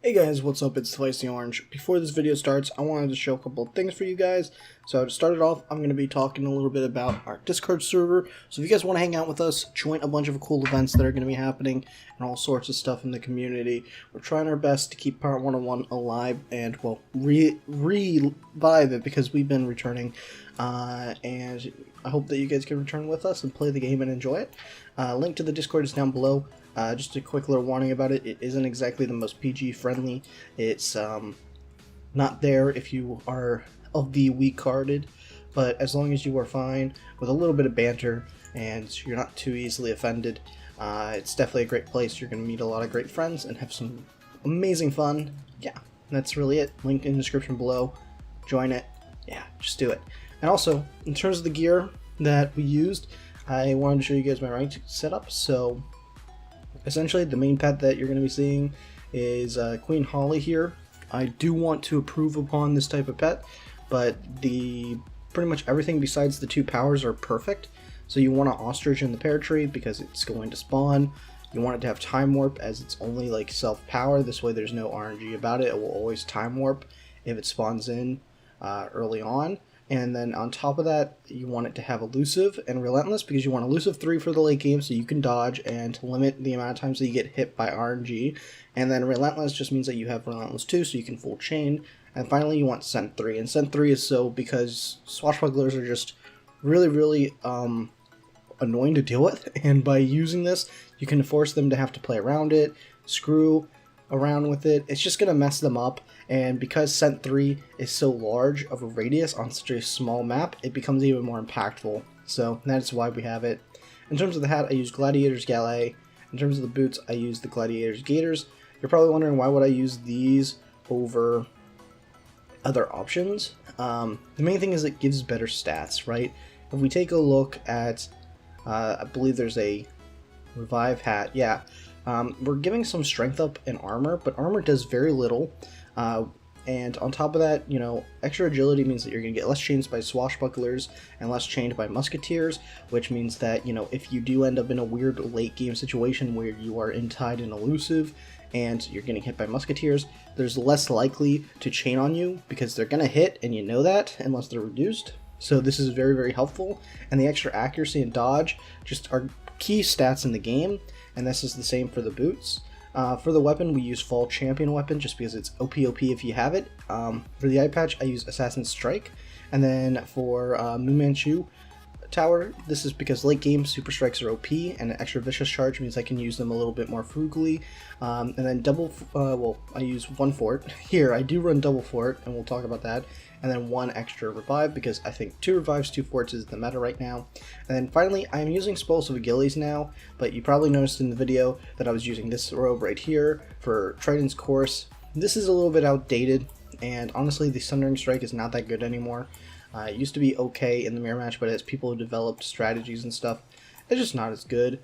Hey guys, what's up? It's Slicey Orange. Before this video starts, I wanted to show a couple of things for you guys. So to start it off, I'm going to be talking a little bit about our Discord server. So if you guys want to hang out with us, join a bunch of cool events that are going to be happening and all sorts of stuff in the community. We're trying our best to keep Pirate101 alive and, well, revive it because we've been returning. And I hope that you guys can return with us and play the game and enjoy it. Link to the Discord is down below. Just a quick little warning about it, it isn't exactly the most PG friendly. It's not there if you are of the weak-hearted, but as long as you are fine with a little bit of banter and you're not too easily offended, it's definitely a great place. You're going to meet a lot of great friends and have some amazing fun. Yeah, that's really it. Link in the description below. Join it. Yeah, just do it. And also, in terms of the gear that we used, I wanted to show you guys my ranked setup. So essentially, the main pet that you're going to be seeing is Queen Holly here. I do want to improve upon this type of pet, but pretty much everything besides the two powers are perfect. So you want an ostrich in the pear tree because it's going to spawn. You want it to have time warp as it's only like self-power. This way there's no RNG about it. It will always time warp if it spawns in early on. And then on top of that, you want it to have elusive and relentless because you want elusive 3 for the late game so you can dodge and limit the amount of times that you get hit by RNG. And then relentless just means that you have relentless 2 so you can full chain. And finally you want scent 3. And scent 3 is so because swashbucklers are just really annoying to deal with. And by using this, you can force them to have to play around it, screw around with it. It's just going to mess them up, and because Scent 3 is so large of a radius on such a small map, it becomes even more impactful. So that's why we have it. In terms of the hat, I use Gladiator's Galet. In terms of the boots, I use the Gladiator's Gators. You're probably wondering why would I use these over other options. The main thing is it gives better stats, right? If we take a look at, I believe there's a Revive hat, yeah. We're giving some strength up and armor, but armor does very little. And on top of that, you know, extra agility means that you're going to get less chained by swashbucklers and less chained by musketeers, which means that, you know, if you do end up in a weird late game situation where you are tied and elusive and you're getting hit by musketeers, there's less likely to chain on you because they're going to hit and you know that unless they're reduced. So this is very helpful, and the extra accuracy and dodge just are key stats in the game, and this is the same for the boots. For the weapon, we use Fall Champion weapon just because it's OP if you have it. For the eye patch, I use Assassin's Strike, and then for Mu Manchu Tower, this is because late game super strikes are OP, and an extra vicious charge means I can use them a little bit more frugally. And then double, well, I use one fort. Here, I do run double fort, and we'll talk about that. And then one extra revive because I think 2 revives, 2 forts is the meta right now. And then finally, I'm using Explosive Achilles now, but you probably noticed in the video that I was using this robe right here for Triton's Course. This is a little bit outdated, and honestly, the Sundering Strike is not that good anymore. It used to be okay in the mirror match, but as people have developed strategies and stuff, it's just not as good.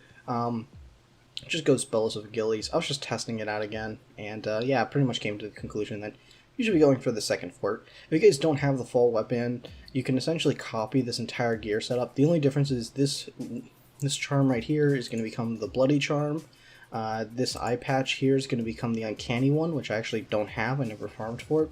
Just go Spells of Achilles. I was just testing it out again, and yeah, I pretty much came to the conclusion that you should be going for the second fort. If you guys don't have the fall weapon, you can essentially copy this entire gear setup. The only difference is this charm right here is going to become the Bloody Charm. This eye patch here is going to become the Uncanny one, which I actually don't have. I never farmed for it.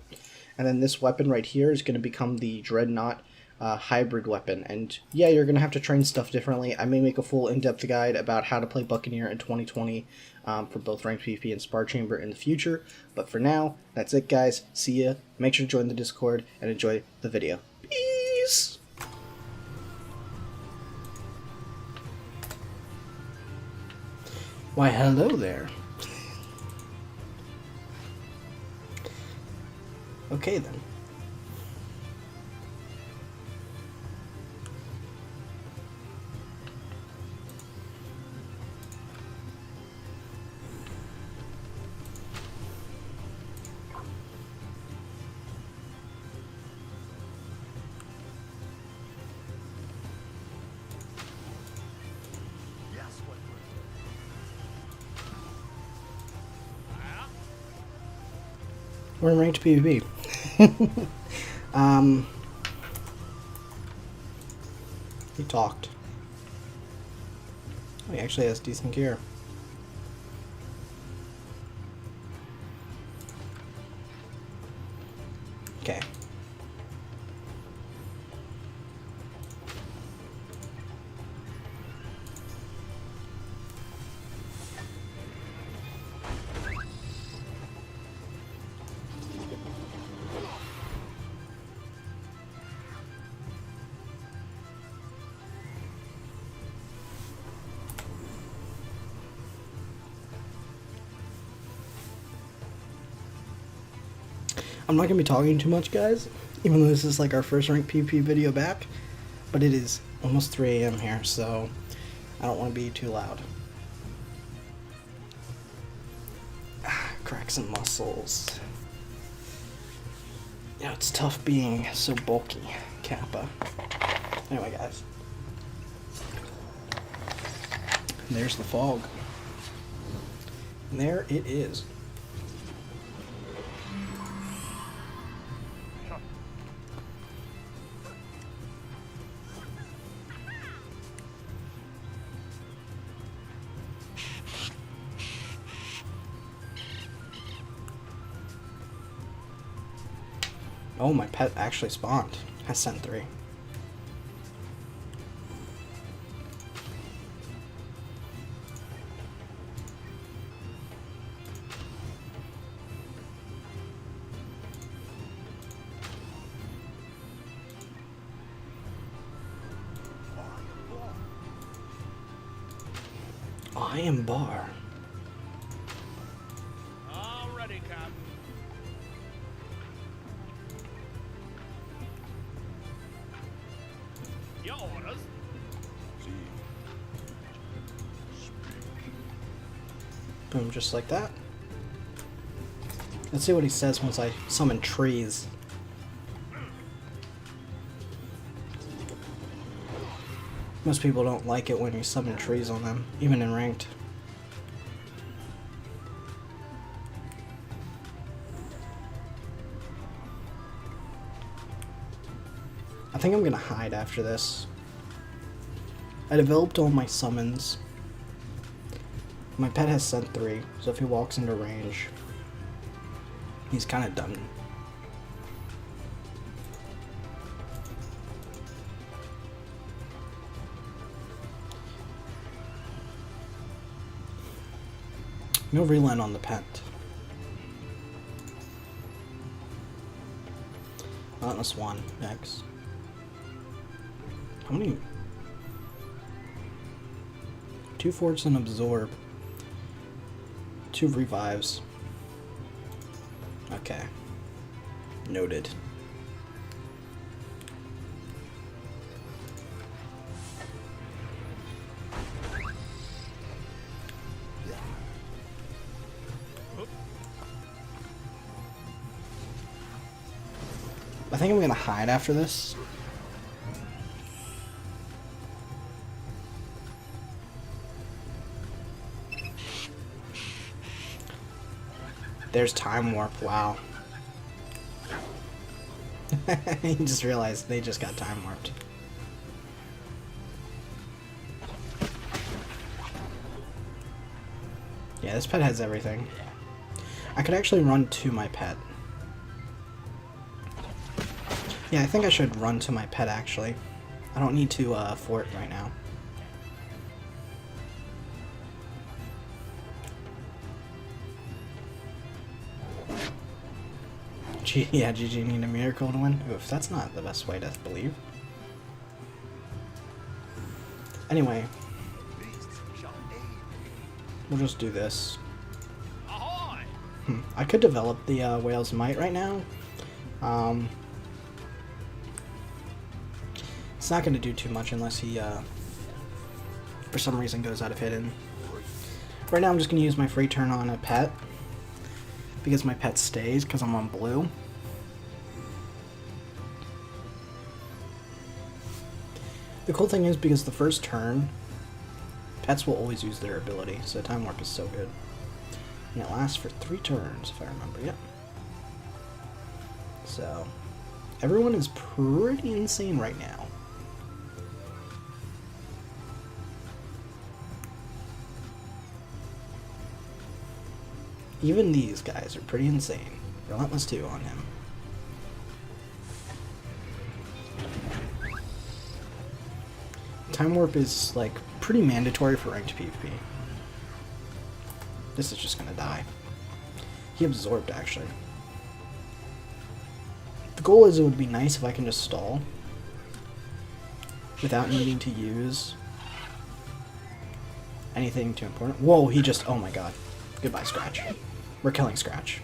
And then this weapon right here is going to become the Dreadnought hybrid weapon. And yeah, you're going to have to train stuff differently. I may make a full in-depth guide about how to play Buccaneer in 2020 for both ranked PvP and Spar Chamber in the future. But for now, that's it guys. See ya. Make sure to join the Discord and enjoy the video. Peace! Why hello there. Okay then. We're in ranked PvP. He talked. Oh, he actually has decent gear. Okay. I'm not going to be talking too much, guys, even though this is like our first ranked PvP video back, but it is almost 3 a.m. here, so I don't want to be too loud. Cracks and muscles. Yeah, it's tough being so bulky, Kappa. Anyway, guys. There's the fog. And there it is. Oh, my pet actually spawned. Has sent 3. I am Bar. All ready, Captain. Your orders. Boom, just like that. Let's see what he says once I summon trees. Most people don't like it when you summon trees on them, even in ranked. I think I'm gonna hide after this. I developed all my summons. My pet has sent 3, so if he walks into range, he's kind of done. No relent on the pet. Relentless 1 next. How many? 2 forts and absorb. 2 revives. Okay. Noted. I think I'm gonna hide after this. There's time warp, wow. You just realized they just got time warped. Yeah, this pet has everything. I could actually run to my pet. Yeah, I think I should run to my pet, actually. I don't need to fort right now. Yeah, GG need a miracle to win. Oof, that's not the best way to believe. Anyway. We'll just do this. I could develop the Whale's Might right now. It's not going to do too much unless he, for some reason, goes out of hidden. Right now I'm just going to use my free turn on a pet. Because my pet stays, because I'm on blue. The cool thing is, because the first turn, pets will always use their ability, so Time Warp is so good. And it lasts for 3 turns, if I remember, yep. So, everyone is pretty insane right now. Even these guys are pretty insane. Relentless 2 on him. Time Warp is, like, pretty mandatory for ranked PvP. This is just gonna die. He absorbed, actually. The goal is it would be nice if I can just stall without needing to use anything too important. Whoa, he just... Oh my god. Goodbye, Scratch. We're killing Scratch.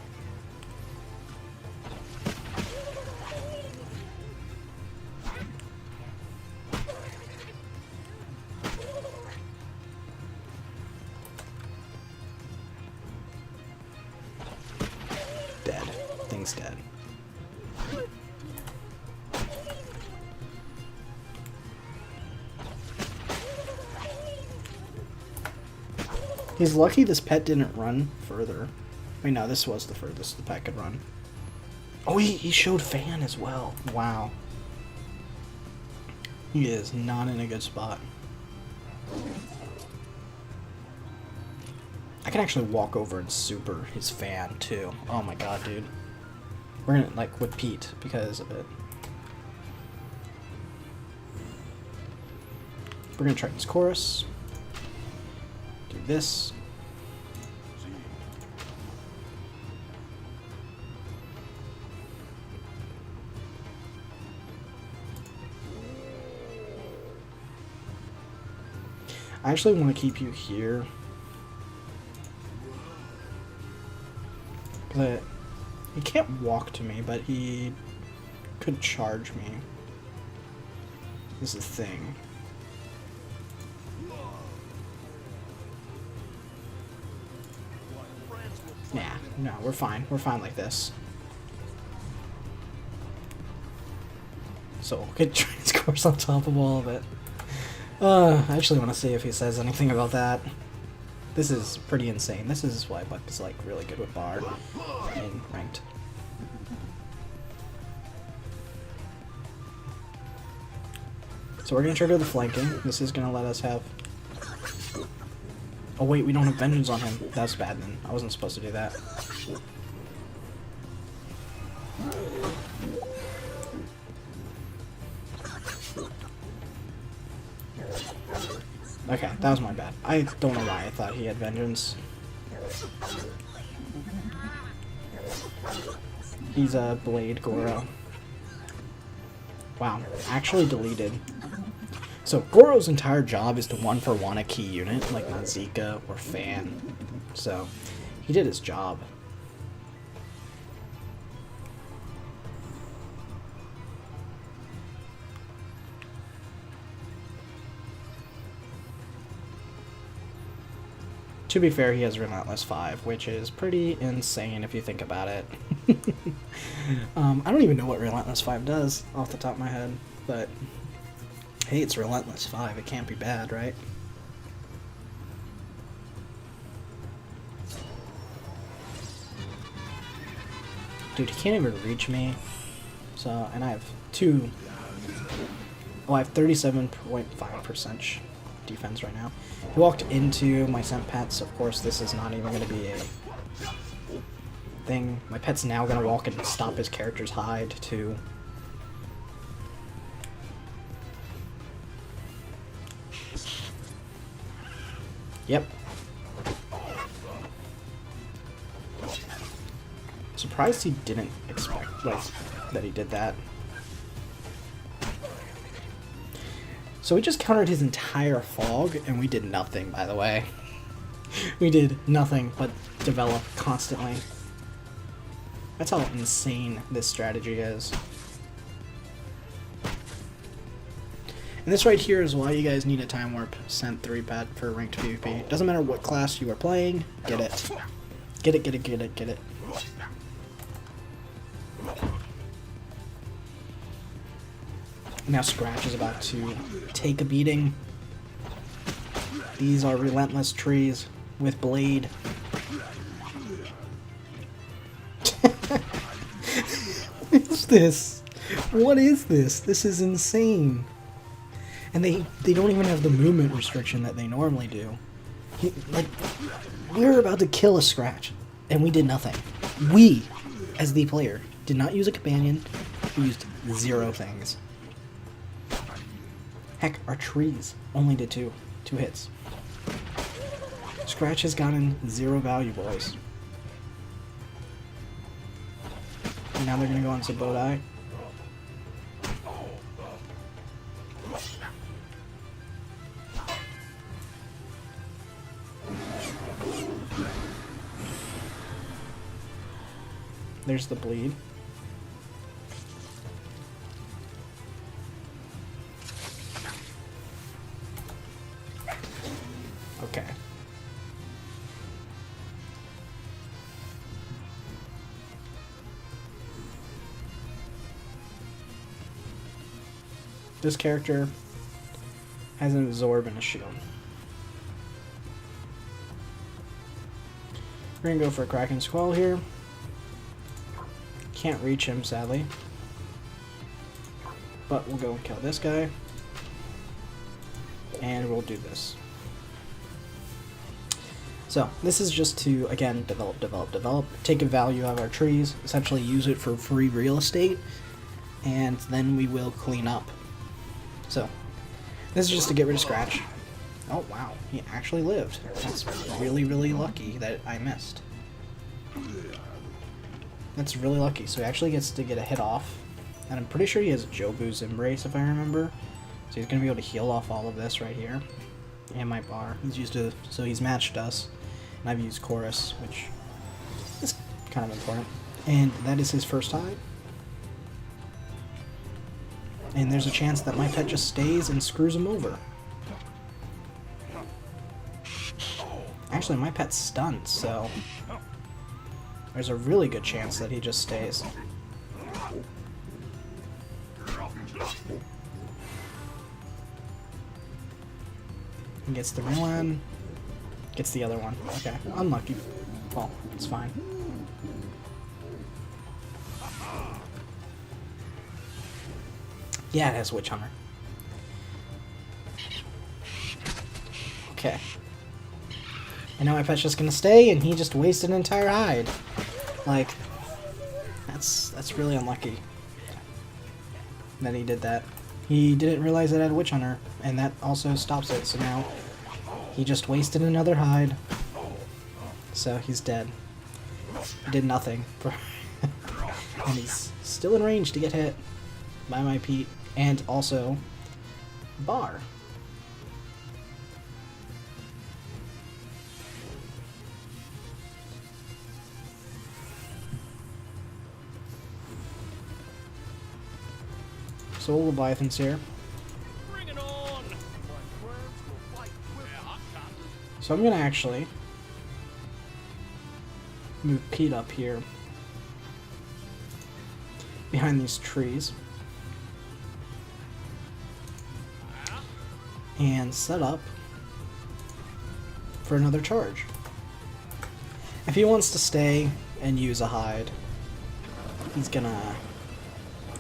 Dead. Thing's dead. He's lucky this pet didn't run further. Wait, no, this was the furthest the pet could run. Oh, he showed Fan as well. Wow. He is not in a good spot. I can actually walk over and super his Fan, too. Oh my god, dude. We're gonna, like, with Pete because of it. We're gonna try this chorus. Do this. I actually want to keep you here. But he can't walk to me, but he could charge me. This is the thing. Nah, no, we're fine. We're fine like this. So we'll get Train's course on top of all of it. I actually want to see if he says anything about that. This is pretty insane. This is why Buck is like really good with Bard in ranked. So we're gonna trigger the flanking. This is gonna let us have... Oh wait, we don't have Vengeance on him. That's bad then. I wasn't supposed to do that. Okay, that was my bad. I don't know why I thought he had Vengeance. He's a Blade Goro. Wow, actually deleted. So Goro's entire job is to 1-for-1 a key unit, like Nazika or Fan. So he did his job. To be fair, he has Relentless 5, which is pretty insane if you think about it. I don't even know what Relentless 5 does off the top of my head, but hey, it's Relentless 5. It can't be bad, right? Dude, he can't even reach me. So, and I have I have 37.5% defense right now. He walked into my sent pets. Of course, this is not even going to be a thing. My pet's now going to walk and stop his character's hide, too. Yep. Surprised he didn't expect, like, that he did that. So we just countered his entire fog, and we did nothing, by the way. We did nothing but develop constantly. That's how insane this strategy is. And this right here is why you guys need a Time Warp Sent 3 pet for ranked PvP. Doesn't matter what class you are playing, get it. Get it, get it, get it, get it. Now Scratch is about to take a beating. These are relentless trees with Blade. What is this? What is this? This is insane. And they don't even have the movement restriction that they normally do. Like, we were about to kill a Scratch, and we did nothing. We, as the player, did not use a companion. We used 0 things. Heck, our trees only did two hits. Scratch has gotten 0 value, boys. And now they're gonna go on Sabodai. There's the bleed. Okay. This character has an absorb and a shield. We're gonna go for a Kraken Squall here. Can't reach him, sadly. But we'll go and kill this guy. And we'll do this. So, this is just to, again, develop. Take a value out of our trees, essentially use it for free real estate, and then we will clean up. So, this is just to get rid of Scratch. Oh, wow. He actually lived. That's really, really lucky that I missed. That's really lucky. So he actually gets to get a hit off. And I'm pretty sure he has Jobu's Embrace, if I remember. So he's going to be able to heal off all of this right here. And my bar. He's used to, so he's matched us. And I've used Chorus, which is kind of important. And that is his first time. And there's a chance that my pet just stays and screws him over. Actually, my pet's stunned, so there's a really good chance that he just stays. He gets the one, gets the other one. Okay, unlucky. Well, it's fine. Yeah, it has Witch Hunter. Okay. And now my pet's just gonna stay, and he just wasted an entire hide. Like, that's really unlucky that he did that. He didn't realize it had Witch Hunter, and that also stops it, so now he just wasted another hide. So he's dead. He did nothing. And he's still in range to get hit by my Pete, and also Bar. So Leviathan's here. Bring it on. So I'm gonna actually move Pete up here behind these trees and set up for another charge. If he wants to stay and use a hide, he's gonna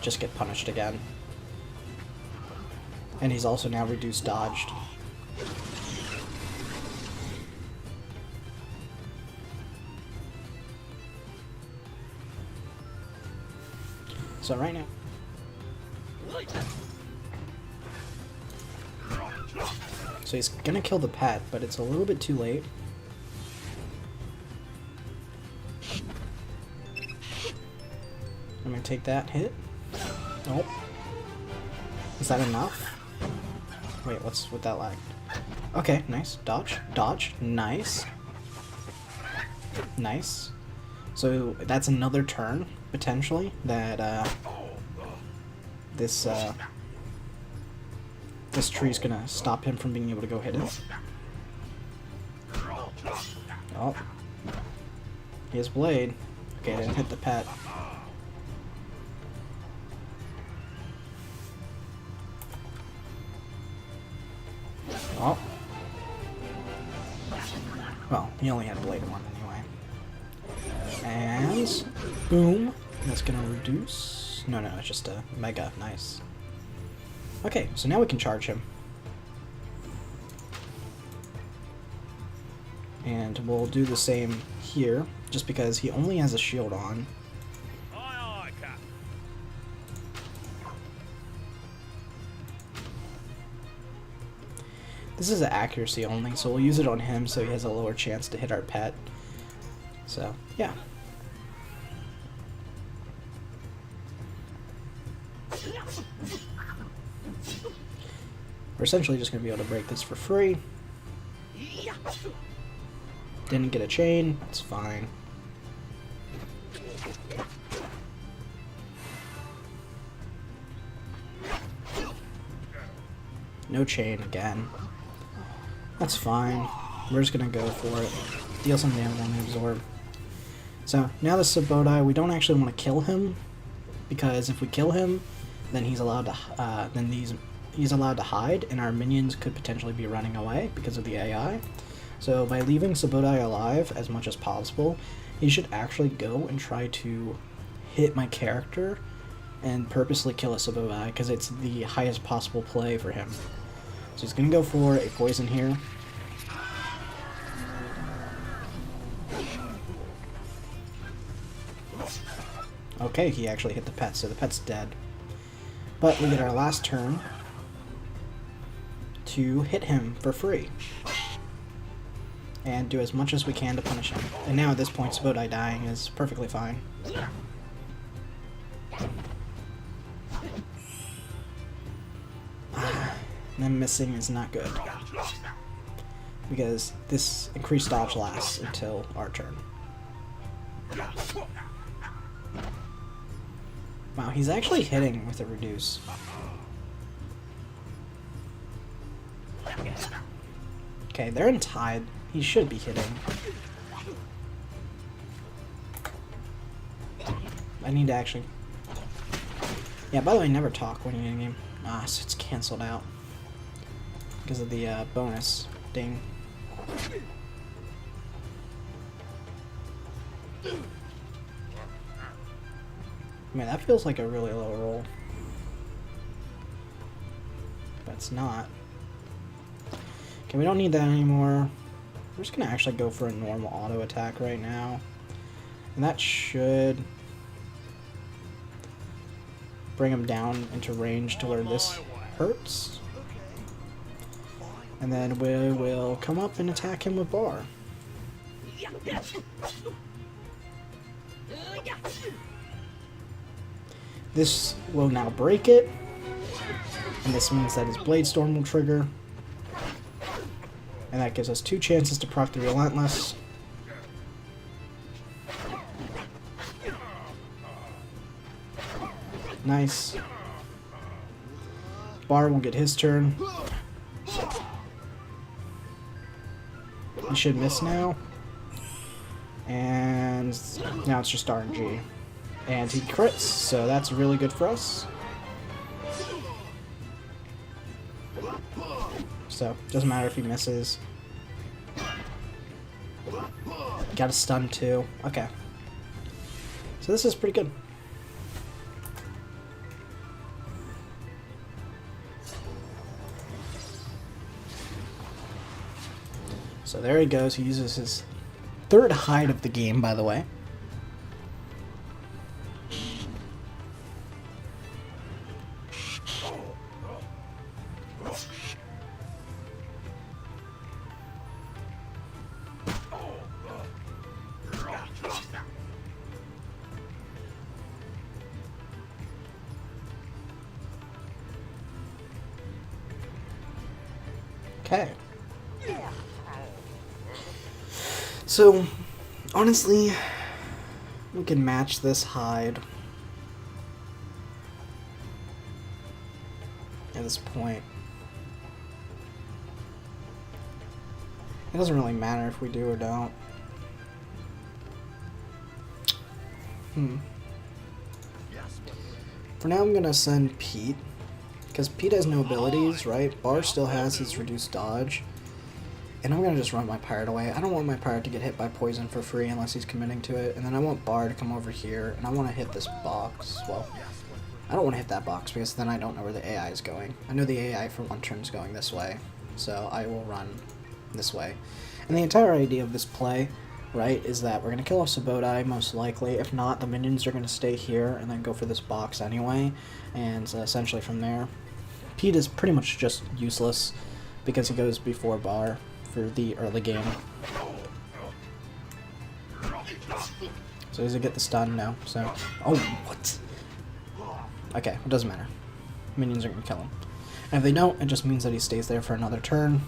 just get punished again. And he's also now reduced dodged. So right now, so he's gonna kill the pet, but it's a little bit too late. I'm gonna take that hit. Oh, is that enough? Wait, what's with that lag? Okay, nice. Dodge, dodge, nice. Nice. So that's another turn, potentially, that this tree's gonna stop him from being able to go hit it. Oh. He has Blade. Okay, didn't hit the pet. Oh. Well, he only had Blade 1 anyway. And boom. That's gonna reduce. No, it's just a Mega. Nice. Okay, so now we can charge him. And we'll do the same here, just because he only has a shield on. Aye, aye, Cap. This is accuracy only, so we'll use it on him so he has a lower chance to hit our pet. So, yeah. We're essentially just going to be able to break this for free. Didn't get a chain, it's fine. No chain again. That's fine. We're just gonna go for it. Deal some damage on the absorb. So now the Sabodai, we don't actually want to kill him, because if we kill him, then he's allowed to he's allowed to hide, and our minions could potentially be running away because of the AI. So by leaving Sabodai alive as much as possible, he should actually go and try to hit my character and purposely kill a Sabodai, because it's the highest possible play for him. So he's going to go for a poison here. Okay, he actually hit the pet, so the pet's dead. But we get our last turn to hit him for free. And do as much as we can to punish him. And now at this point, Sabodai dying is perfectly fine. And then missing is not good, because this increased dodge lasts until our turn. Wow, he's actually hitting with a reduce. Okay, they're in tide. He should be hitting. I need to actually... Yeah, by the way, never talk when you're in a game. Ah, so it's cancelled out because of the bonus ding. Man, that feels like a really low roll. But it's not. Okay, we don't need that anymore. We're just gonna actually go for a normal auto attack right now. And that should bring him down into range to where this hurts. And then we will come up and attack him with bar. This will now break it. And this means that his Blade Storm will trigger. And that gives us 2 chances to proc the Relentless. Nice. Bar will get his turn. He should miss now. And now it's just RNG. And he crits, so that's really good for us. So, doesn't matter if he misses. Got a stun too. Okay. So this is pretty good. So there he goes. He uses his 3rd hide of the game, by the way. Okay. So, honestly, we can match this hide at this point. It doesn't really matter if we do or don't. For now, I'm gonna send Pete, because Pete has no abilities, right? Bar still has his reduced dodge. And I'm going to just run my Pirate away. I don't want my Pirate to get hit by poison for free unless he's committing to it. And then I want Bar to come over here, and I want to hit this box. Well, I don't want to hit that box because then I don't know where the AI is going. I know the AI for 1 turn is going this way, so I will run this way. And the entire idea of this play, right, is that we're going to kill off Sabodai, most likely. If not, the minions are going to stay here and then go for this box anyway. And essentially from there, Pete is pretty much just useless, because he goes before bar for the early game. So does he get the stun? No. So, oh, what? Okay, it doesn't matter. Minions are gonna kill him. And if they don't, it just means that he stays there for another turn.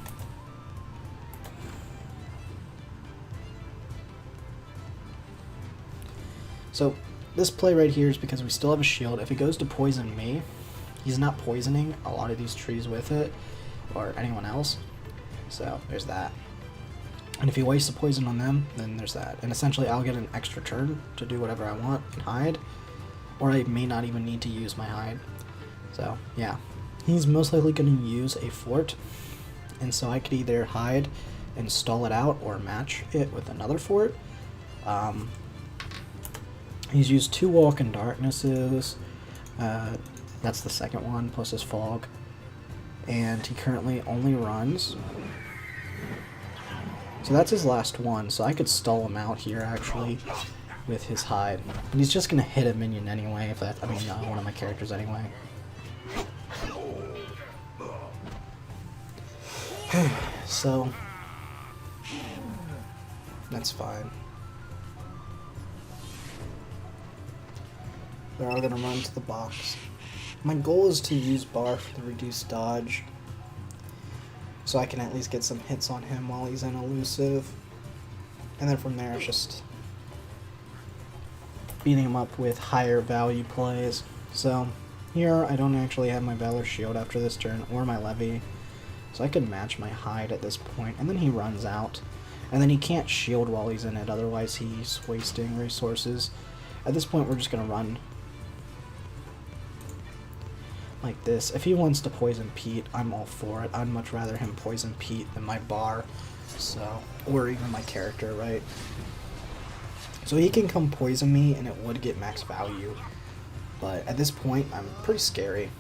So this play right here is because we still have a shield. If he goes to poison me, he's not poisoning a lot of these trees with it, or anyone else. So there's that. And if he wastes a poison on them, then there's that. And essentially I'll get an extra turn to do whatever I want and hide. Or I may not even need to use my hide. So yeah. He's most likely going to use a fort. And so I could either hide and stall it out or match it with another fort. He's used 2 Walk in Darknesses. That's the second one, plus his Fog. And he currently only runs. So that's his last one, so I could stall him out here, actually, with his hide. And he's just going to hit a minion anyway, if that, I mean, one of my characters anyway. So, that's fine. They're all going to run to the box. My goal is to use bar for the reduced dodge, so I can at least get some hits on him while he's in elusive. And then from there, it's just beating him up with higher value plays. So here, I don't actually have my Valor Shield after this turn, or my Levy, so I could match my hide at this point, and then he runs out. And then he can't shield while he's in it, otherwise he's wasting resources. At this point, we're just going to run like this. If he wants to poison Pete, I'm all for it. I'd much rather him poison Pete than my bar, so, or even my character, right? So he can come poison me and it would get max value, but at this point I'm pretty scary.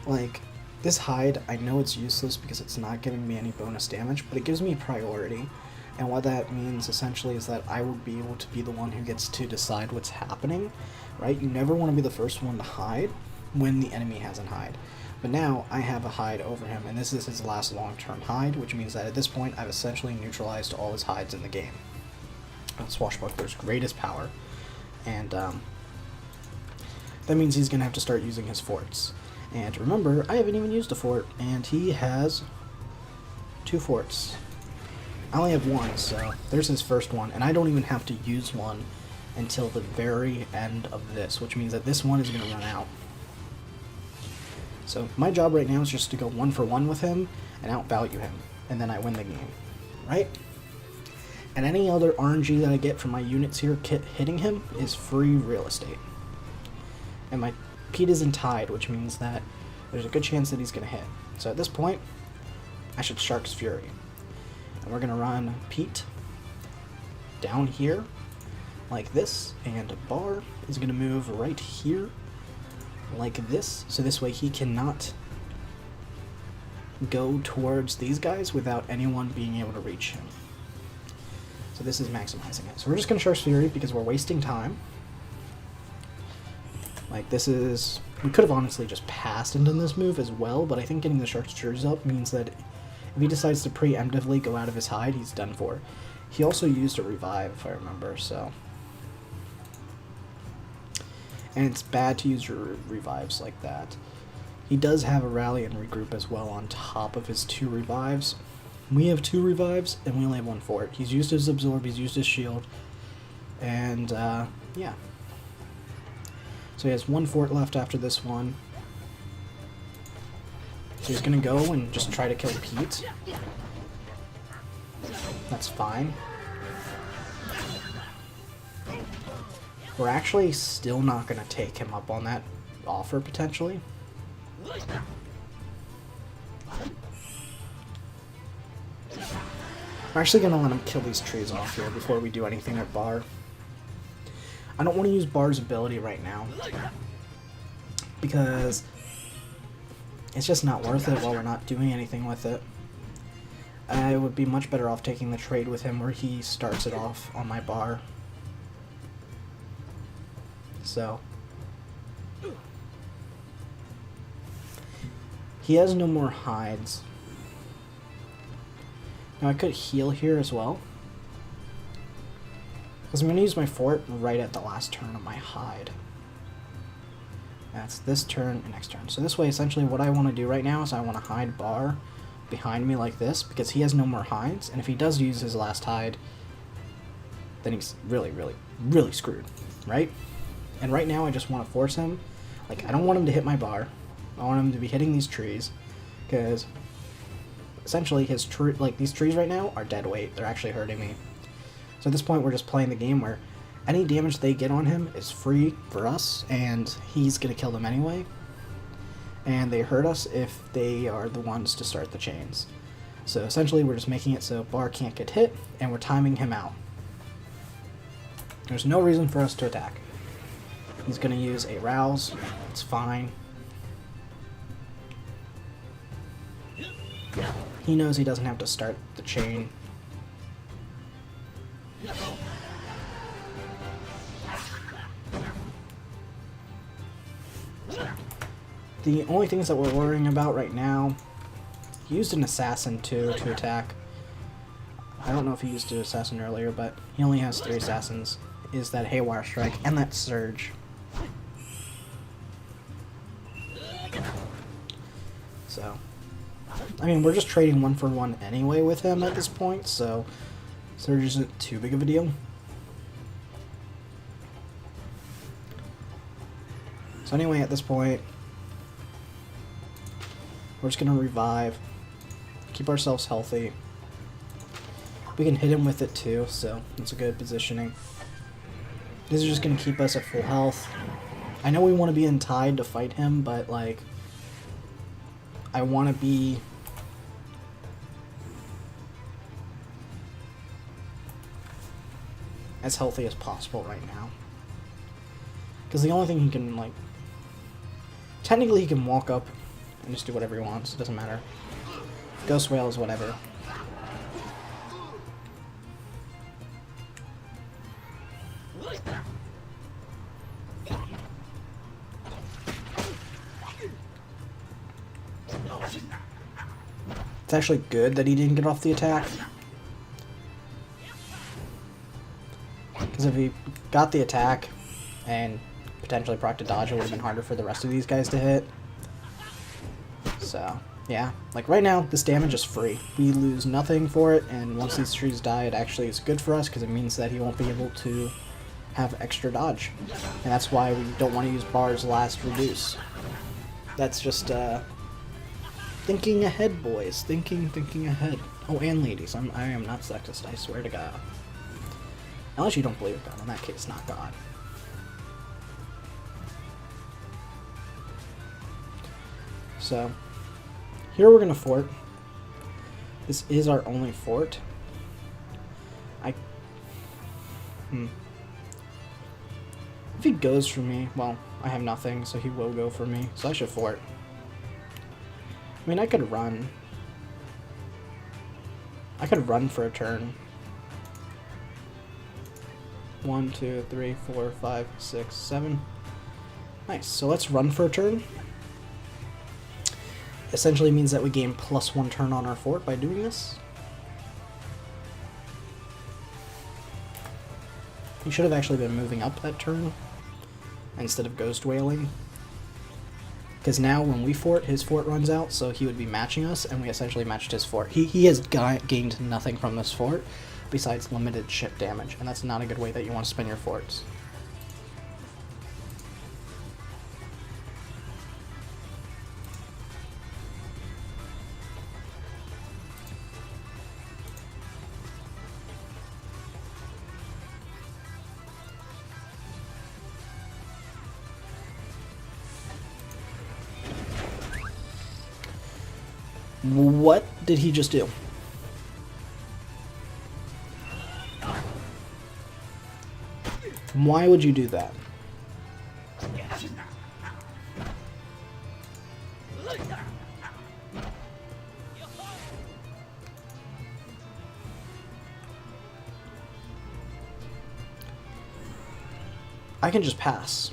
Like, this hide, I know it's useless because it's not giving me any bonus damage, but it gives me priority. And what that means essentially is that I would be able to be the one who gets to decide what's happening, right? You never want to be the first one to hide when the enemy has a hide. But now I have a hide over him, and this is his last long-term hide, which means that at this point I've essentially neutralized all his hides in the game. Swashbuckler's greatest power. And that means he's going to have to start using his forts. And remember, I haven't even used a fort, and he has 2 forts. I only have 1, so there's his first one, and I don't even have to use one until the very end of this, which means that this one is going to run out. So my job right now is just to go 1 for 1 with him and outvalue him, and then I win the game, right? And any other RNG that I get from my units here hitting him is free real estate. And my Pete isn't tied, which means that there's a good chance that he's going to hit. So at this point, I should Shark's Fury. And we're going to run Pete down here like this, and bar is going to move right here like this, so this way he cannot go towards these guys without anyone being able to reach him. So this is maximizing it. So we're just going to Shark's Fury because we're wasting time. Like, this is... we could have honestly just passed into this move as well, but I think getting the Shark's Furies up means that if he decides to preemptively go out of his hide, he's done for. He also used a revive, if I remember, so... and it's bad to use your revives like that. He does have a rally and regroup as well on top of his 2 revives. We have 2 revives, and we only have 1 fort. He's used his absorb, he's used his shield, and yeah. So he has 1 fort left after this one. So he's gonna go and just try to kill Pete. That's fine. We're actually still not going to take him up on that offer, potentially. We're actually going to let him kill these trees off here before we do anything at bar. I don't want to use bar's ability right now, because it's just not worth it while we're not doing anything with it. I would be much better off taking the trade with him where he starts it off on my bar. So He has no more hides. Now I could heal here as well, because I'm going to use my fort right at the last turn of my hide. That's this turn and next turn. So this way, essentially what I want to do right now is I want to hide Bar behind me like this, because he has no more hides, and if he does use his last hide, then he's really, really, really screwed, right? And right now I just want to force him. Like, I don't want him to hit my Bar. I want him to be hitting these trees, because essentially his these trees right now are dead weight. They're actually hurting me. So at this point, we're just playing the game where any damage they get on him is free for us, and he's going to kill them anyway. And they hurt us if they are the ones to start the chains. So essentially, we're just making it so Bar can't get hit, and we're timing him out. There's no reason for us to attack. He's going to use a Rouse. It's fine. He knows he doesn't have to start the chain. The only things that we're worrying about right now, he used an Assassin too to attack. I don't know if he used an Assassin earlier, but he only has 3 Assassins. Is that Haywire Strike and that Surge. So, I mean, we're just trading 1 for 1 anyway with him at this point, so Surge isn't too big of a deal. So anyway, at this point, we're just going to revive, keep ourselves healthy. We can hit him with it too, so it's a good positioning. This is just going to keep us at full health. I know we want to be in Tide to fight him, but like, I want to be as healthy as possible right now. Because the only thing he can, like, technically he can walk up and just do whatever he wants. It doesn't matter. Ghost Whale is whatever. It's actually good that he didn't get off the attack. Because if he got the attack and potentially proc to dodge, it would have been harder for the rest of these guys to hit. So, yeah. Like, right now, this damage is free. We lose nothing for it, and once these trees die, it actually is good for us, because it means that he won't be able to have extra dodge. And that's why we don't want to use Bar's last reduce. That's just, thinking ahead, boys. Thinking ahead. Oh, and ladies. I am not sexist, I swear to God. Unless you don't believe God. In that case, not God. So, here we're going to fort. This is our only fort. If he goes for me, well, I have nothing, so he will go for me. So I should fort. I mean, I could run. I could run for a turn. 1, 2, 3, 4, 5, 6, 7. Nice. So let's run for a turn. Essentially means that we gain +1 turn on our fort by doing this. He should have actually been moving up that turn instead of ghost wailing. Because now when we fort, his fort runs out, so he would be matching us, and we essentially matched his fort. He has gained nothing from this fort besides limited ship damage, and that's not a good way that you want to spend your forts. What did he just do? Why would you do that? I can just pass.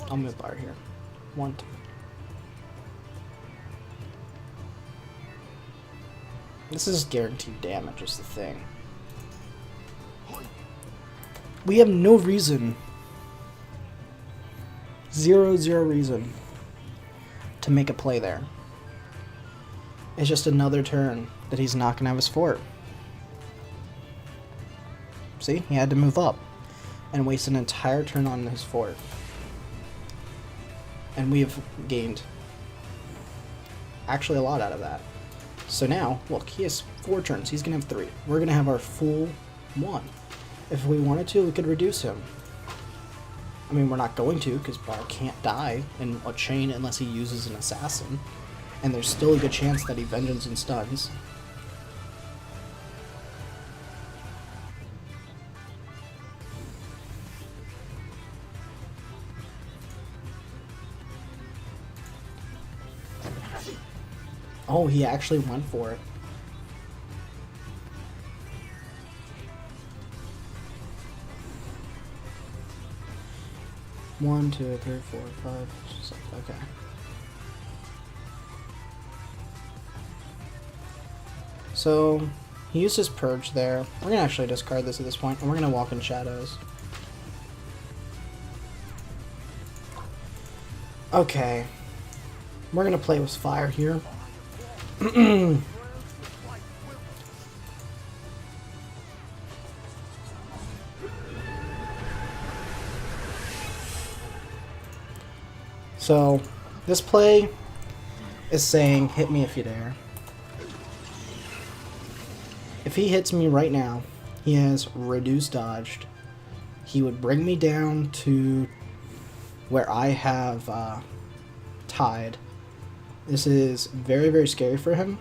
I'll move Bar here. 1, 2. This is guaranteed damage is the thing. We have no reason, zero reason to make a play there. It's just another turn that he's not going to have his fort. See, he had to move up and waste an entire turn on his fort. And we have gained actually a lot out of that. So now, look, he has 4 turns. He's going to have 3. We're going to have our full 1. If we wanted to, we could reduce him. I mean, we're not going to, because Bar can't die in a chain unless he uses an assassin. And there's still a good chance that he vengeance and stuns. Oh, he actually went for it. One, 2, 3, 4, 5, 6, okay. So, he used his Purge there. We're gonna actually discard this at this point, and we're gonna walk in shadows. Okay. We're gonna play with fire here. So, this play is saying, hit me if you dare. If he hits me right now, he has reduced dodged. He would bring me down to where I have tied. This is very scary for him.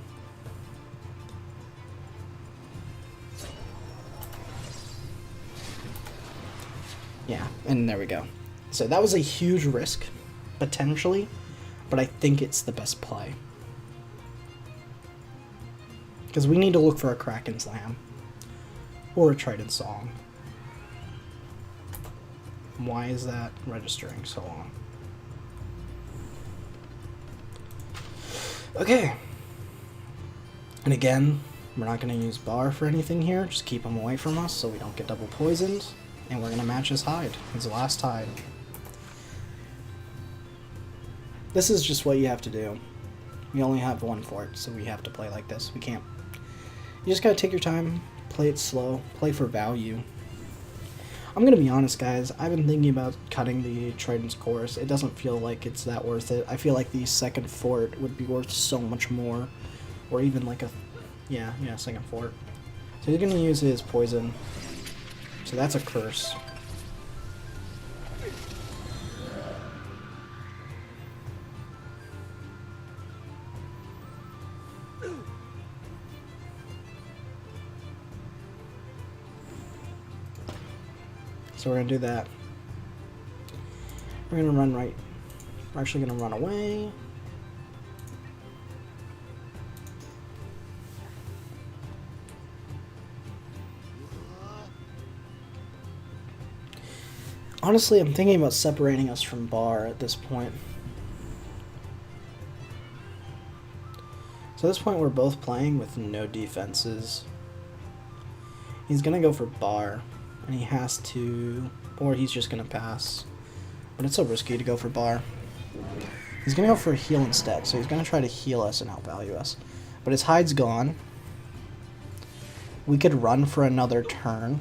Yeah, and there we go. So that was a huge risk, potentially, but I think it's the best play. Because we need to look for a Kraken Slam. Or a Trident Song. Why is that registering so long? Okay. And again, we're not going to use Bar for anything here. Just keep him away from us so we don't get double poisoned. And we're going to match his hide. His last hide. This is just what you have to do. We only have 1 fort, so we have to play like this. We can't. You just gotta take your time, play it slow, play for value. I'm gonna be honest, guys, I've been thinking about cutting the Trident's Chorus. It doesn't feel like it's that worth it. I feel like the second fort would be worth so much more. Or even like a, yeah, second fort. So he's gonna use his poison. So that's a curse. So we're going to do that. We're going to run right. We're actually going to run away. Honestly, I'm thinking about separating us from Bar at this point. So at this point we're both playing with no defenses. He's going to go for Bar. And he has to, or he's just going to pass. But it's so risky to go for Bar. He's going to go for a heal instead, so he's going to try to heal us and outvalue us. But his hide's gone. We could run for another turn.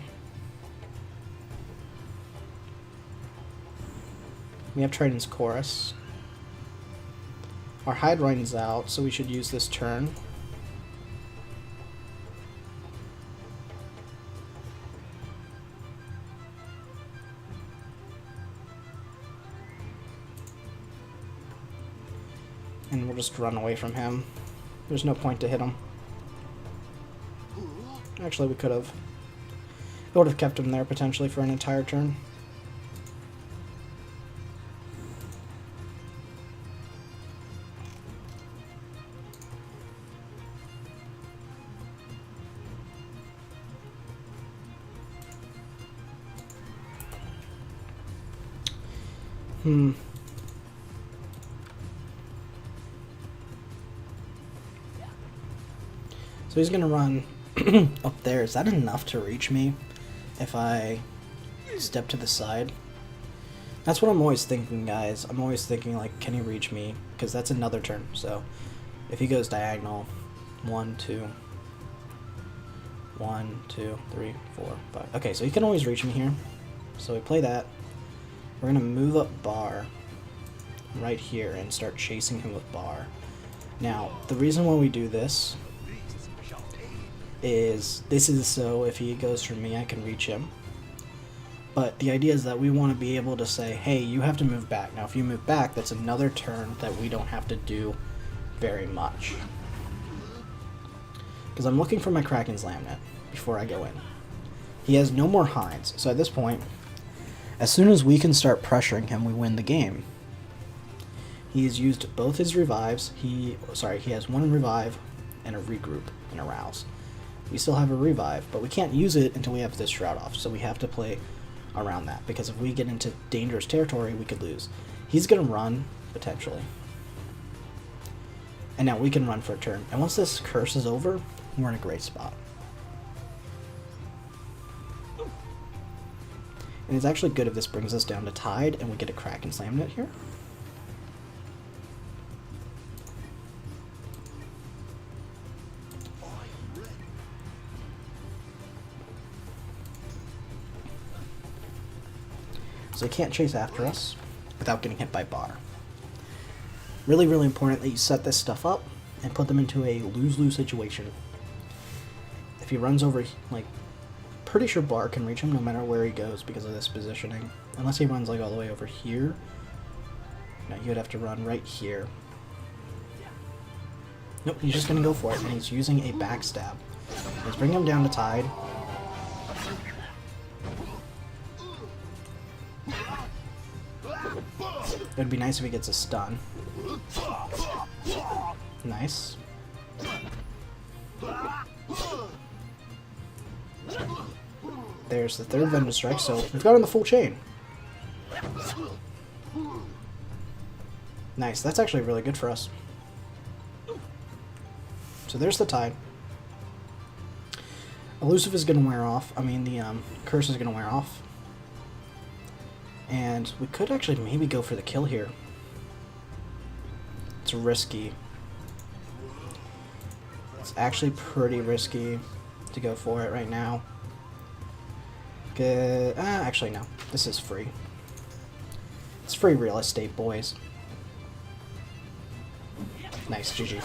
We have Trident's Chorus. Our hide runs out, so we should use this turn. And we'll just run away from him. There's no point to hit him. Actually, we could have. It would have kept him there potentially for an entire turn. So he's gonna run up there. Is that enough to reach me if I step to the side? That's what I'm always thinking, guys. I'm always thinking, like, can he reach me? Because that's another turn. So if he goes diagonal, 1, 2, 1, 2, 3, 4, 5. Okay, so he can always reach me here. So we play that. We're gonna move up bar right here and start chasing him with bar. Now, the reason why we do this is so if he goes for me, I can reach him. But the idea is that we want to be able to say, hey, you have to move back. Now, if you move back, that's another turn that we don't have to do very much. Because I'm looking for my Kraken's Lamnet before I go in. He has no more hinds, so at this point, as soon as we can start pressuring him, we win the game. He has used both his revives. He has one revive and a regroup and a rouse. We still have a revive, but we can't use it until we have this shroud off, so we have to play around that, because if we get into dangerous territory, we could lose. He's going to run, potentially. And now we can run for a turn. And once this curse is over, we're in a great spot. And it's actually good if this brings us down to tied and we get a Kraken's Lamnet here. So he can't chase after us without getting hit by bar. Really, really important that you set this stuff up and put them into a lose-lose situation. If he runs over, like, pretty sure bar can reach him no matter where he goes because of this positioning. Unless he runs, like, all the way over here. No, you would have to run right here. Nope, he's just going to go for it, and he's using a backstab. Let's bring him down to tied. It would be nice if he gets a stun. Nice. There's the third Venom Strike, so we've got on the full chain. Nice, that's actually really good for us. So there's the tide. Elusive is going to wear off. I mean, the curse is going to wear off. And we could actually maybe go for the kill here. It's risky. It's actually pretty risky to go for it right now. Actually, no. This is free. It's free real estate, boys. Nice, GG.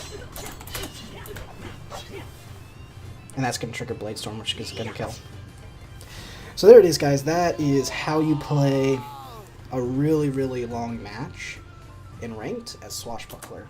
And that's going to trigger Blade Storm, which is going to kill. So there it is, guys. That is how you play a really, really long match in Ranked as Swashbuckler.